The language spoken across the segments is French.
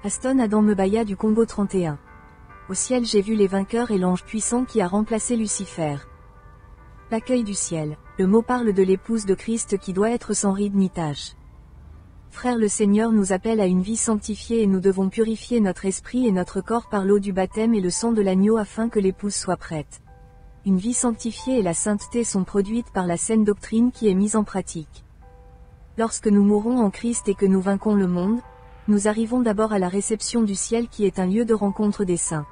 Aston Adam Mebaya du Congo 31. Au ciel j'ai vu les vainqueurs et l'ange puissant qui a remplacé Lucifer. L'accueil du ciel. Le mot parle de l'épouse de Christ qui doit être sans ride ni tache. Frères, le Seigneur nous appelle à une vie sanctifiée et nous devons purifier notre esprit et notre corps par l'eau du baptême et le sang de l'agneau afin que l'épouse soit prête. Une vie sanctifiée et la sainteté sont produites par la saine doctrine qui est mise en pratique. Lorsque nous mourrons en Christ et que nous vainquons le monde, nous arrivons d'abord à la réception du ciel qui est un lieu de rencontre des saints.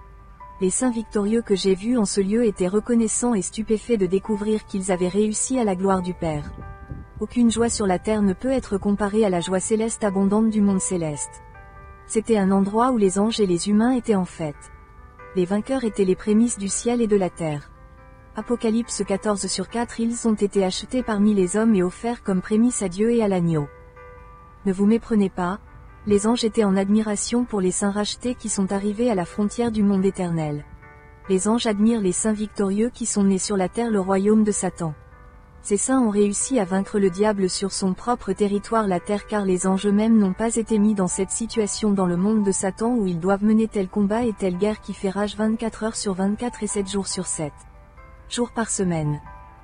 Les saints victorieux que j'ai vus en ce lieu étaient reconnaissants et stupéfaits de découvrir qu'ils avaient réussi à la gloire du Père. Aucune joie sur la terre ne peut être comparée à la joie céleste abondante du monde céleste. C'était un endroit où les anges et les humains étaient en fête. Les vainqueurs étaient les prémices du ciel et de la terre. Apocalypse 14/4. Ils ont été achetés parmi les hommes et offerts comme prémices à Dieu et à l'agneau. Ne vous méprenez pas, les anges étaient en admiration pour les saints rachetés qui sont arrivés à la frontière du monde éternel. Les anges admirent les saints victorieux qui sont nés sur la terre le royaume de Satan. Ces saints ont réussi à vaincre le diable sur son propre territoire la terre car les anges eux-mêmes n'ont pas été mis dans cette situation dans le monde de Satan où ils doivent mener tel combat et telle guerre qui fait rage 24 heures sur 24 et 7 jours sur 7. Jours par semaine.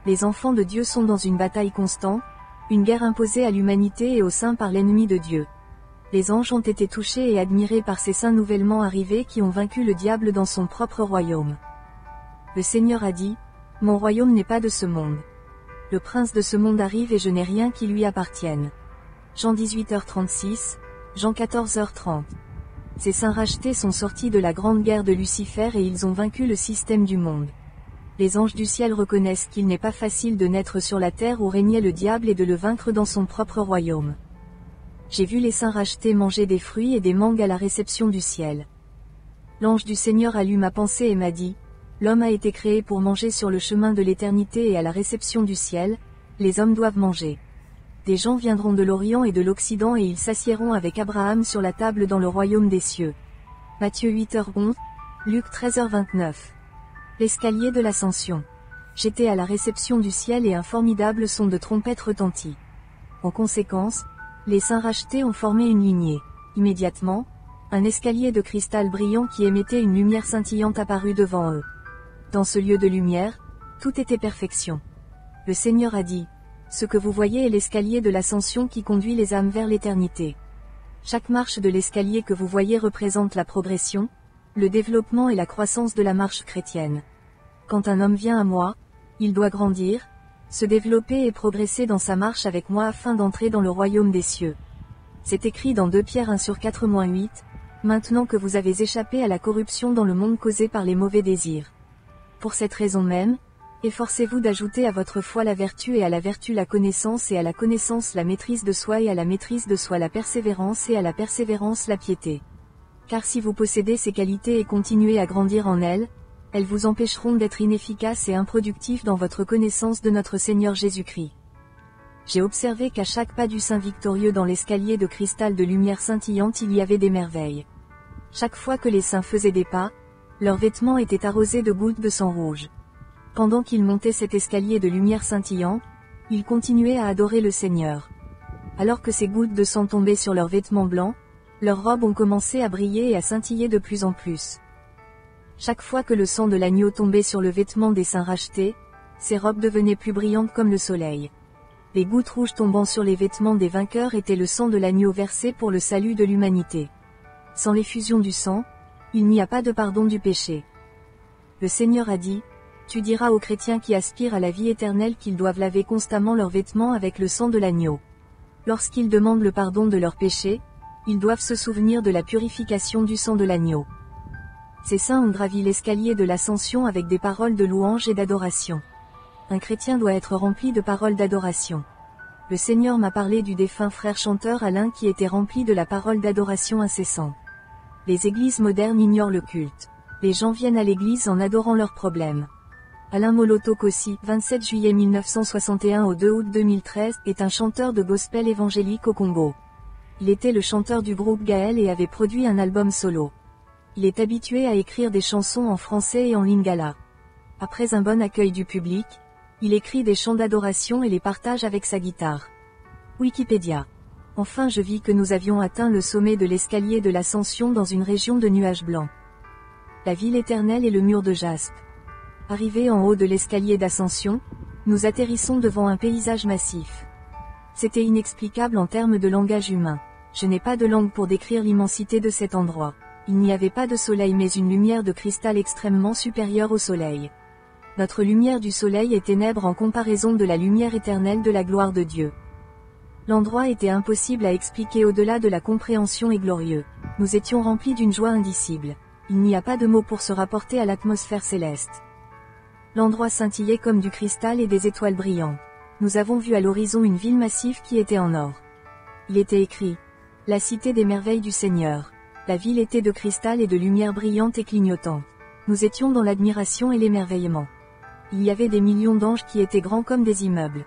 Les enfants de Dieu sont dans une bataille constante, une guerre imposée à l'humanité et aux saints par l'ennemi de Dieu. Les anges ont été touchés et admirés par ces saints nouvellement arrivés qui ont vaincu le diable dans son propre royaume. Le Seigneur a dit, « Mon royaume n'est pas de ce monde. Le prince de ce monde arrive et je n'ai rien qui lui appartienne. » Jean 18h36, Jean 14h30. Ces saints rachetés sont sortis de la grande guerre de Lucifer et ils ont vaincu le système du monde. Les anges du ciel reconnaissent qu'il n'est pas facile de naître sur la terre où régnait le diable et de le vaincre dans son propre royaume. J'ai vu les saints rachetés manger des fruits et des mangues à la réception du ciel. L'ange du Seigneur a lu ma pensée et m'a dit, « L'homme a été créé pour manger sur le chemin de l'éternité et à la réception du ciel, les hommes doivent manger. Des gens viendront de l'Orient et de l'Occident et ils s'assiéront avec Abraham sur la table dans le royaume des cieux. » Matthieu 8h11, Luc 13h29. L'escalier de l'ascension. J'étais à la réception du ciel et un formidable son de trompette retentit. En conséquence, les saints rachetés ont formé une lignée. Immédiatement, un escalier de cristal brillant qui émettait une lumière scintillante apparut devant eux. Dans ce lieu de lumière, tout était perfection. Le Seigneur a dit, « Ce que vous voyez est l'escalier de l'ascension qui conduit les âmes vers l'éternité. Chaque marche de l'escalier que vous voyez représente la progression, le développement et la croissance de la marche chrétienne. Quand un homme vient à moi, il doit grandir, se développer et progresser dans sa marche avec moi afin d'entrer dans le royaume des cieux. » C'est écrit dans 2 Pierre 1/4-8, « Maintenant que vous avez échappé à la corruption dans le monde causée par les mauvais désirs. Pour cette raison même, efforcez-vous d'ajouter à votre foi la vertu et à la vertu la connaissance et à la connaissance la maîtrise de soi et à la maîtrise de soi la persévérance et à la persévérance la piété. Car si vous possédez ces qualités et continuez à grandir en elles vous empêcheront d'être inefficaces et improductifs dans votre connaissance de notre Seigneur Jésus-Christ. » J'ai observé qu'à chaque pas du saint victorieux dans l'escalier de cristal de lumière scintillante il y avait des merveilles. Chaque fois que les saints faisaient des pas, leurs vêtements étaient arrosés de gouttes de sang rouge. Pendant qu'ils montaient cet escalier de lumière scintillante, ils continuaient à adorer le Seigneur. Alors que ces gouttes de sang tombaient sur leurs vêtements blancs, leurs robes ont commencé à briller et à scintiller de plus en plus. Chaque fois que le sang de l'agneau tombait sur le vêtement des saints rachetés, ces robes devenaient plus brillantes comme le soleil. Les gouttes rouges tombant sur les vêtements des vainqueurs étaient le sang de l'agneau versé pour le salut de l'humanité. Sans l'effusion du sang, il n'y a pas de pardon du péché. Le Seigneur a dit, « Tu diras aux chrétiens qui aspirent à la vie éternelle qu'ils doivent laver constamment leurs vêtements avec le sang de l'agneau. Lorsqu'ils demandent le pardon de leurs péchés, ils doivent se souvenir de la purification du sang de l'agneau. » Ces saints ont gravi l'escalier de l'ascension avec des paroles de louange et d'adoration. Un chrétien doit être rempli de paroles d'adoration. Le Seigneur m'a parlé du défunt frère chanteur Alain qui était rempli de la parole d'adoration incessante. Les églises modernes ignorent le culte. Les gens viennent à l'église en adorant leurs problèmes. Alain Moloto Kossi, 27 juillet 1961 au 2 août 2013, est un chanteur de gospel évangélique au Congo. Il était le chanteur du groupe Gaël et avait produit un album solo. Il est habitué à écrire des chansons en français et en lingala. Après un bon accueil du public, il écrit des chants d'adoration et les partage avec sa guitare. Wikipédia. Enfin je vis que nous avions atteint le sommet de l'escalier de l'ascension dans une région de nuages blancs. La ville éternelle et le mur de jaspe. Arrivés en haut de l'escalier d'ascension, nous atterrissons devant un paysage massif. C'était inexplicable en termes de langage humain. Je n'ai pas de langue pour décrire l'immensité de cet endroit. Il n'y avait pas de soleil mais une lumière de cristal extrêmement supérieure au soleil. Notre lumière du soleil est ténèbre en comparaison de la lumière éternelle de la gloire de Dieu. L'endroit était impossible à expliquer au-delà de la compréhension et glorieux. Nous étions remplis d'une joie indicible. Il n'y a pas de mots pour se rapporter à l'atmosphère céleste. L'endroit scintillait comme du cristal et des étoiles brillantes. Nous avons vu à l'horizon une ville massive qui était en or. Il était écrit « La cité des merveilles du Seigneur ». La ville était de cristal et de lumière brillante et clignotante. Nous étions dans l'admiration et l'émerveillement. Il y avait des millions d'anges qui étaient grands comme des immeubles.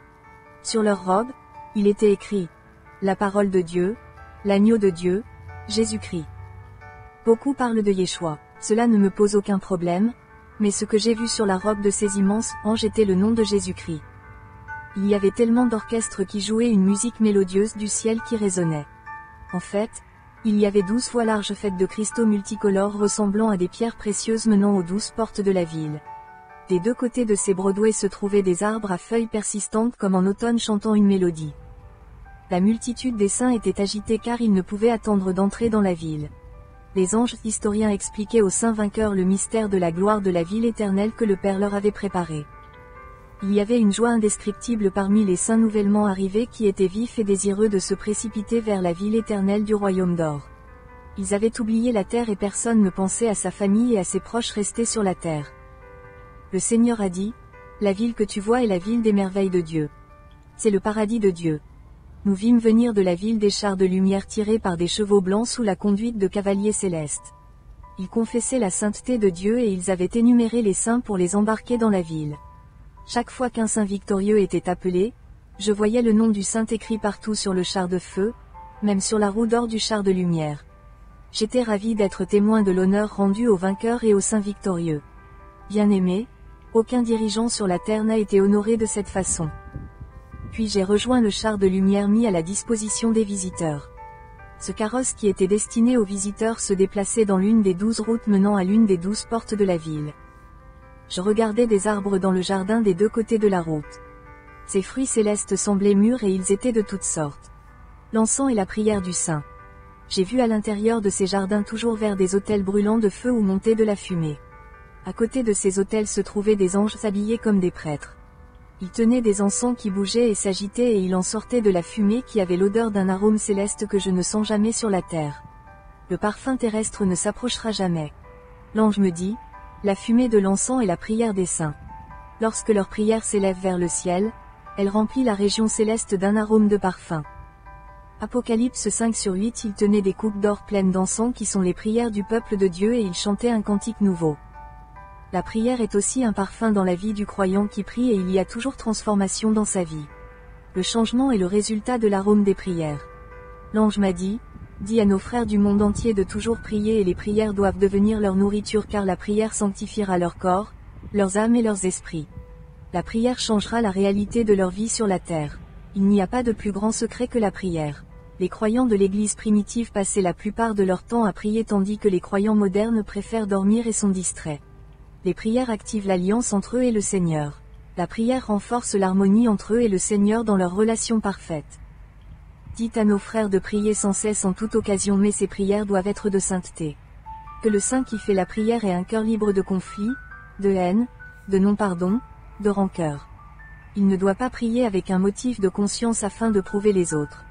Sur leurs robes, il était écrit « La parole de Dieu, l'agneau de Dieu, Jésus-Christ ». Beaucoup parlent de Yeshua. Cela ne me pose aucun problème, mais ce que j'ai vu sur la robe de ces immenses anges était le nom de Jésus-Christ. Il y avait tellement d'orchestres qui jouaient une musique mélodieuse du ciel qui résonnait. En fait, il y avait 12 fois larges fêtes de cristaux multicolores ressemblant à des pierres précieuses menant aux 12 portes de la ville. Des deux côtés de ces broadways se trouvaient des arbres à feuilles persistantes comme en automne chantant une mélodie. La multitude des saints était agitée car ils ne pouvaient attendre d'entrer dans la ville. Les anges historiens expliquaient aux saints vainqueurs le mystère de la gloire de la ville éternelle que le Père leur avait préparée. Il y avait une joie indescriptible parmi les saints nouvellement arrivés qui étaient vifs et désireux de se précipiter vers la ville éternelle du royaume d'or. Ils avaient oublié la terre et personne ne pensait à sa famille et à ses proches restés sur la terre. Le Seigneur a dit, « La ville que tu vois est la ville des merveilles de Dieu. C'est le paradis de Dieu. » Nous vîmes venir de la ville des chars de lumière tirés par des chevaux blancs sous la conduite de cavaliers célestes. Ils confessaient la sainteté de Dieu et ils avaient énuméré les saints pour les embarquer dans la ville. Chaque fois qu'un saint victorieux était appelé, je voyais le nom du saint écrit partout sur le char de feu, même sur la roue d'or du char de lumière. J'étais ravi d'être témoin de l'honneur rendu aux vainqueurs et aux saints victorieux. Bien-aimés, aucun dirigeant sur la terre n'a été honoré de cette façon. Puis j'ai rejoint le char de lumière mis à la disposition des visiteurs. Ce carrosse qui était destiné aux visiteurs se déplaçait dans l'une des 12 routes menant à l'une des 12 portes de la ville. Je regardais des arbres dans le jardin des deux côtés de la route. Ces fruits célestes semblaient mûrs et ils étaient de toutes sortes. L'encens et la prière du saint. J'ai vu à l'intérieur de ces jardins toujours verts des autels brûlants de feu où montait de la fumée. À côté de ces autels se trouvaient des anges habillés comme des prêtres. Ils tenaient des encens qui bougeaient et s'agitaient et il en sortait de la fumée qui avait l'odeur d'un arôme céleste que je ne sens jamais sur la terre. Le parfum terrestre ne s'approchera jamais. L'ange me dit, la fumée de l'encens est la prière des saints. Lorsque leur prière s'élève vers le ciel, elle remplit la région céleste d'un arôme de parfum. Apocalypse 5/8. Ils tenaient des coupes d'or pleines d'encens qui sont les prières du peuple de Dieu et ils chantaient un cantique nouveau. La prière est aussi un parfum dans la vie du croyant qui prie et il y a toujours transformation dans sa vie. Le changement est le résultat de l'arôme des prières. L'ange m'a dit, dis à nos frères du monde entier de toujours prier et les prières doivent devenir leur nourriture car la prière sanctifiera leur corps, leurs âmes et leurs esprits. La prière changera la réalité de leur vie sur la terre. Il n'y a pas de plus grand secret que la prière. Les croyants de l'Église primitive passaient la plupart de leur temps à prier tandis que les croyants modernes préfèrent dormir et sont distraits. Les prières activent l'alliance entre eux et le Seigneur. La prière renforce l'harmonie entre eux et le Seigneur dans leur relation parfaite. Dites à nos frères de prier sans cesse en toute occasion mais ces prières doivent être de sainteté. Que le saint qui fait la prière ait un cœur libre de conflit, de haine, de non-pardon, de rancœur. Il ne doit pas prier avec un motif de conscience afin de prouver les autres.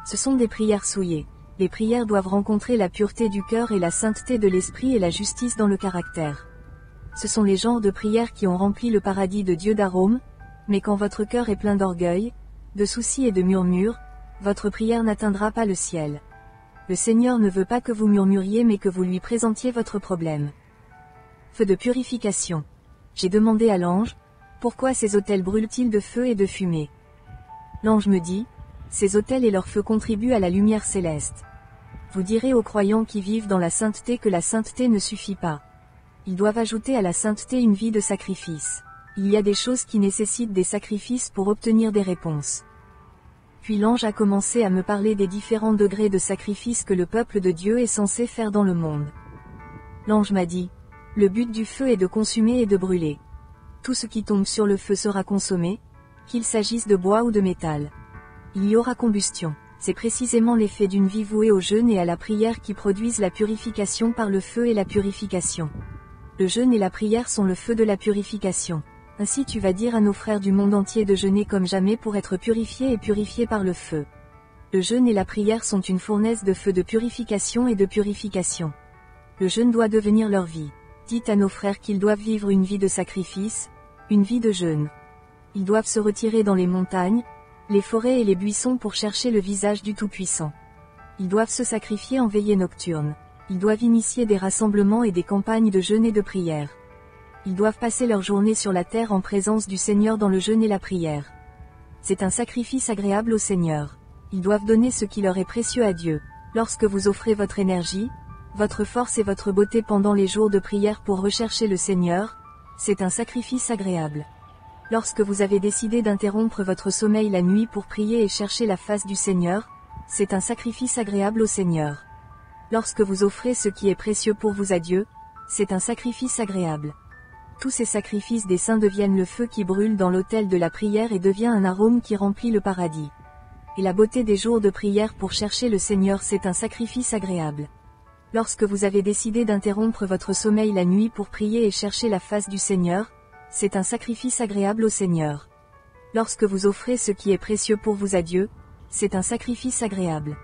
Ce sont des prières souillées. Les prières doivent rencontrer la pureté du cœur et la sainteté de l'esprit et la justice dans le caractère. Ce sont les genres de prières qui ont rempli le paradis de Dieu d'arômes, mais quand votre cœur est plein d'orgueil, de soucis et de murmures, votre prière n'atteindra pas le ciel. Le Seigneur ne veut pas que vous murmuriez mais que vous lui présentiez votre problème. Feu de purification. J'ai demandé à l'ange, pourquoi ces autels brûlent-ils de feu et de fumée? L'ange me dit, ces autels et leur feu contribuent à la lumière céleste. Vous direz aux croyants qui vivent dans la sainteté que la sainteté ne suffit pas. Ils doivent ajouter à la sainteté une vie de sacrifice. Il y a des choses qui nécessitent des sacrifices pour obtenir des réponses. Puis l'ange a commencé à me parler des différents degrés de sacrifice que le peuple de Dieu est censé faire dans le monde. L'ange m'a dit, le but du feu est de consumer et de brûler. Tout ce qui tombe sur le feu sera consommé, qu'il s'agisse de bois ou de métal. Il y aura combustion. C'est précisément l'effet d'une vie vouée au jeûne et à la prière qui produisent la purification par le feu et la purification. Le jeûne et la prière sont le feu de la purification. Ainsi tu vas dire à nos frères du monde entier de jeûner comme jamais pour être purifiés et purifiés par le feu. Le jeûne et la prière sont une fournaise de feu de purification et de purification. Le jeûne doit devenir leur vie. Dites à nos frères qu'ils doivent vivre une vie de sacrifice, une vie de jeûne. Ils doivent se retirer dans les montagnes, les forêts et les buissons pour chercher le visage du Tout-Puissant. Ils doivent se sacrifier en veillée nocturne. Ils doivent initier des rassemblements et des campagnes de jeûne et de prière. Ils doivent passer leur journée sur la terre en présence du Seigneur dans le jeûne et la prière. C'est un sacrifice agréable au Seigneur. Ils doivent donner ce qui leur est précieux à Dieu. Lorsque vous offrez votre énergie, votre force et votre beauté pendant les jours de prière pour rechercher le Seigneur, c'est un sacrifice agréable. Lorsque vous avez décidé d'interrompre votre sommeil la nuit pour prier et chercher la face du Seigneur, c'est un sacrifice agréable au Seigneur. Lorsque vous offrez ce qui est précieux pour vous à Dieu, c'est un sacrifice agréable. Tous ces sacrifices des saints deviennent le feu qui brûle dans l'autel de la prière et devient un arôme qui remplit le paradis. Et la beauté des jours de prière pour chercher le Seigneur, c'est un sacrifice agréable. Lorsque vous avez décidé d'interrompre votre sommeil la nuit pour prier et chercher la face du Seigneur, c'est un sacrifice agréable au Seigneur. Lorsque vous offrez ce qui est précieux pour vous à Dieu, c'est un sacrifice agréable.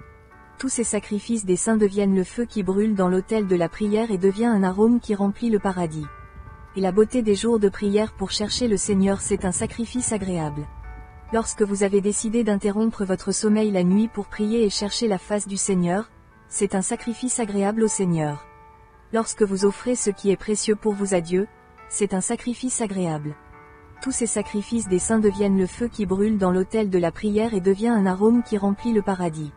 Tous ces sacrifices des saints deviennent le feu qui brûle dans l'autel de la prière et devient un arôme qui remplit le paradis. Et la beauté des jours de prière pour chercher le Seigneur, c'est un sacrifice agréable. Lorsque vous avez décidé d'interrompre votre sommeil la nuit pour prier et chercher la face du Seigneur, c'est un sacrifice agréable au Seigneur. Lorsque vous offrez ce qui est précieux pour vous à Dieu, c'est un sacrifice agréable. Tous ces sacrifices des saints deviennent le feu qui brûle dans l'autel de la prière et devient un arôme qui remplit le paradis.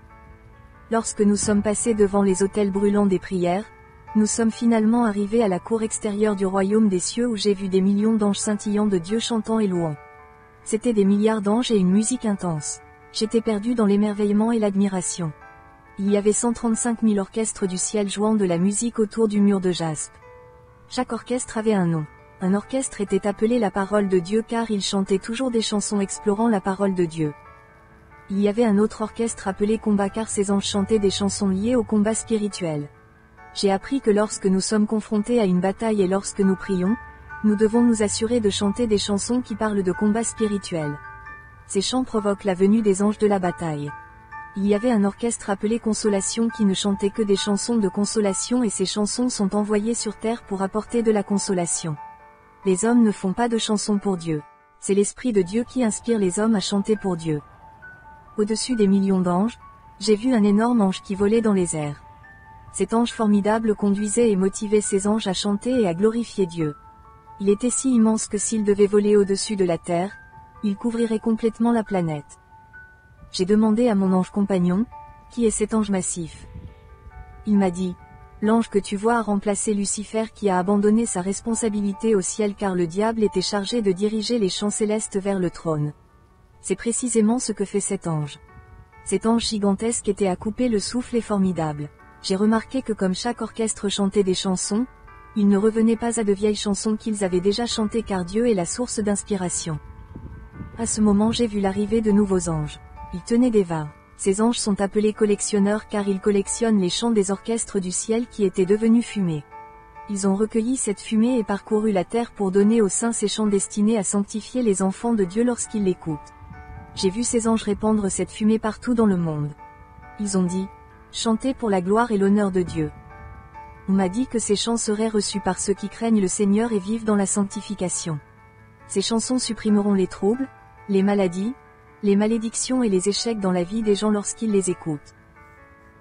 Lorsque nous sommes passés devant les autels brûlants des prières, nous sommes finalement arrivés à la cour extérieure du royaume des cieux où j'ai vu des millions d'anges scintillants de Dieu chantant et louant. C'étaient des milliards d'anges et une musique intense. J'étais perdu dans l'émerveillement et l'admiration. Il y avait 135 000 orchestres du ciel jouant de la musique autour du mur de jaspe. Chaque orchestre avait un nom. Un orchestre était appelé la parole de Dieu car il chantait toujours des chansons explorant la parole de Dieu. Il y avait un autre orchestre appelé combat car ces anges chantaient des chansons liées au combat spirituel. J'ai appris que lorsque nous sommes confrontés à une bataille et lorsque nous prions, nous devons nous assurer de chanter des chansons qui parlent de combat spirituel. Ces chants provoquent la venue des anges de la bataille. Il y avait un orchestre appelé Consolation qui ne chantait que des chansons de consolation et ces chansons sont envoyées sur terre pour apporter de la consolation. Les hommes ne font pas de chansons pour Dieu. C'est l'Esprit de Dieu qui inspire les hommes à chanter pour Dieu. Au-dessus des millions d'anges, j'ai vu un énorme ange qui volait dans les airs. Cet ange formidable conduisait et motivait ses anges à chanter et à glorifier Dieu. Il était si immense que s'il devait voler au-dessus de la terre, il couvrirait complètement la planète. J'ai demandé à mon ange compagnon, qui est cet ange massif? Il m'a dit, l'ange que tu vois a remplacé Lucifer qui a abandonné sa responsabilité au ciel car le diable était chargé de diriger les champs célestes vers le trône. C'est précisément ce que fait cet ange. Cet ange gigantesque était à couper le souffle et formidable. J'ai remarqué que comme chaque orchestre chantait des chansons, ils ne revenaient pas à de vieilles chansons qu'ils avaient déjà chantées car Dieu est la source d'inspiration. À ce moment j'ai vu l'arrivée de nouveaux anges. Ils tenaient des vins. Ces anges sont appelés collectionneurs car ils collectionnent les chants des orchestres du ciel qui étaient devenus fumée. Ils ont recueilli cette fumée et parcouru la terre pour donner aux saints ces chants destinés à sanctifier les enfants de Dieu lorsqu'ils l'écoutent. J'ai vu ces anges répandre cette fumée partout dans le monde. Ils ont dit, chantez pour la gloire et l'honneur de Dieu. On m'a dit que ces chants seraient reçus par ceux qui craignent le Seigneur et vivent dans la sanctification. Ces chansons supprimeront les troubles, les maladies, les malédictions et les échecs dans la vie des gens lorsqu'ils les écoutent.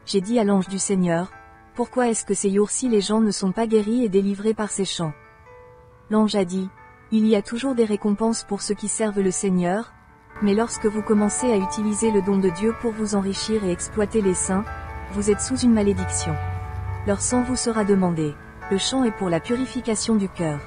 J'ai dit à l'ange du Seigneur, pourquoi est-ce que ces jours-ci les gens ne sont pas guéris et délivrés par ces chants? L'ange a dit, il y a toujours des récompenses pour ceux qui servent le Seigneur, mais lorsque vous commencez à utiliser le don de Dieu pour vous enrichir et exploiter les saints, vous êtes sous une malédiction. Leur sang vous sera demandé. Le chant est pour la purification du cœur.